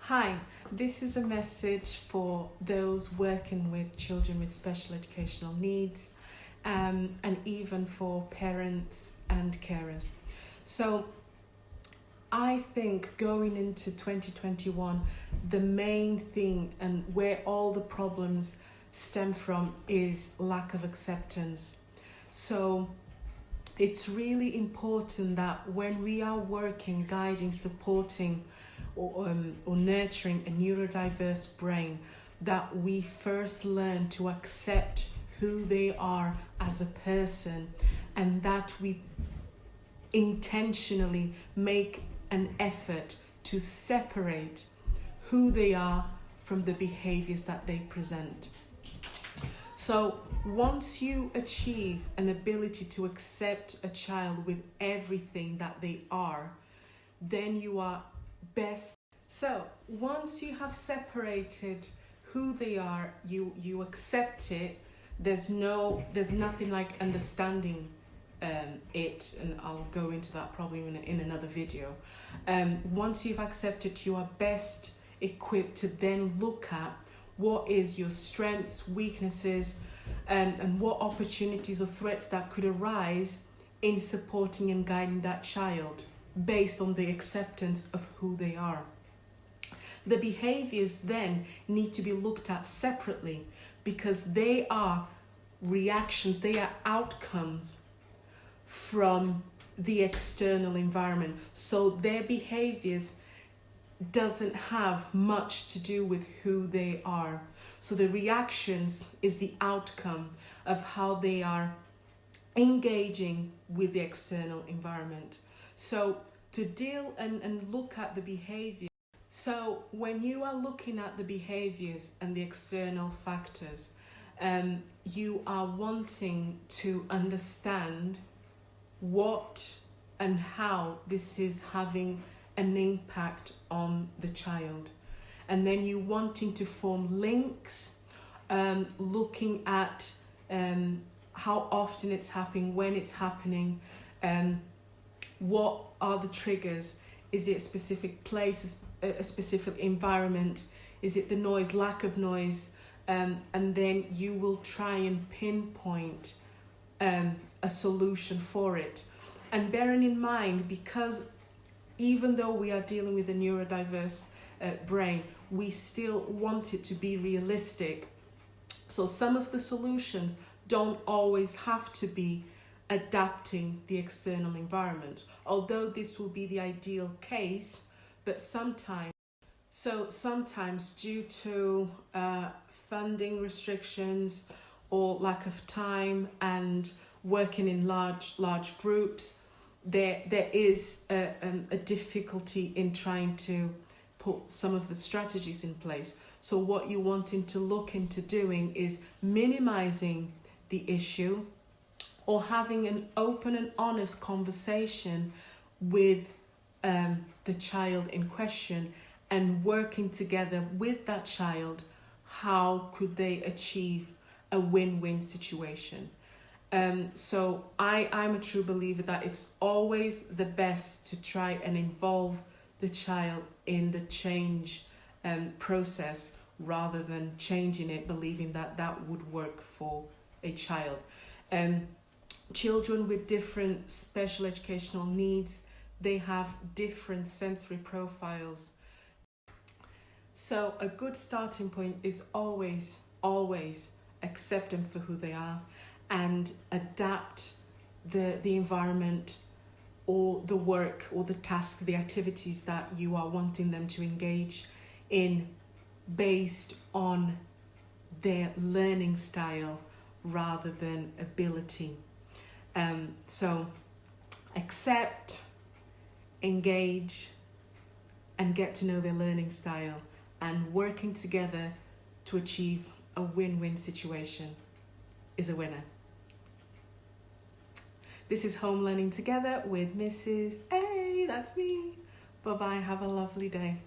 Hi, this is a message for those working with children with special educational needs and even for parents and carers. So I think going into 2021, the main thing and where all the problems stem from is lack of acceptance. So it's really important that when we are working, guiding, supporting or nurturing a neurodiverse brain, that we first learn to accept who they are as a person, and that we intentionally make an effort to separate who they are from the behaviours that they present. So once you achieve an ability to accept a child with everything that they are, then you are best. So once you have separated who they are, you accept it. There's nothing like understanding it, and I'll go into that probably in another video. Once you've accepted, you are best equipped to then look at what is your strengths, weaknesses, and what opportunities or threats that could arise in supporting and guiding that child based on the acceptance of who they are. The behaviours then need to be looked at separately because they are reactions, they are outcomes from the external environment. So their behaviours doesn't have much to do with who they are. So the reactions is the outcome of how they are engaging with the external environment. So to deal and look at the behaviour. So when you are looking at the behaviours and the external factors, you are wanting to understand what and how this is having an impact on the child. And then you wanting to form links, looking at how often it's happening, when it's happening, what are the triggers? Is it a specific place, a specific environment? Is it the noise, lack of noise? And then you will try and pinpoint a solution for it. And bearing in mind, because even though we are dealing with a neurodiverse brain, we still want it to be realistic. So some of the solutions don't always have to be adapting the external environment, although this will be the ideal case, but sometimes due to funding restrictions or lack of time and working in large groups, there is a difficulty in trying to put some of the strategies in place. So what you're wanting to look into doing is minimizing the issue or having an open and honest conversation with the child in question and working together with that child. How could they achieve a win-win situation? So I'm a true believer that it's always the best to try and involve the child in the change process rather than changing it, believing that that would work for a child. Children with different special educational needs, they have different sensory profiles. So a good starting point is always accept them for who they are and adapt the environment or the work or the task, the activities that you are wanting them to engage in based on their learning style rather than ability. So accept, engage, and get to know their learning style, and working together to achieve a win-win situation is a winner. This is Home Learning Together with Mrs. A. That's me. Bye-bye. Have a lovely day.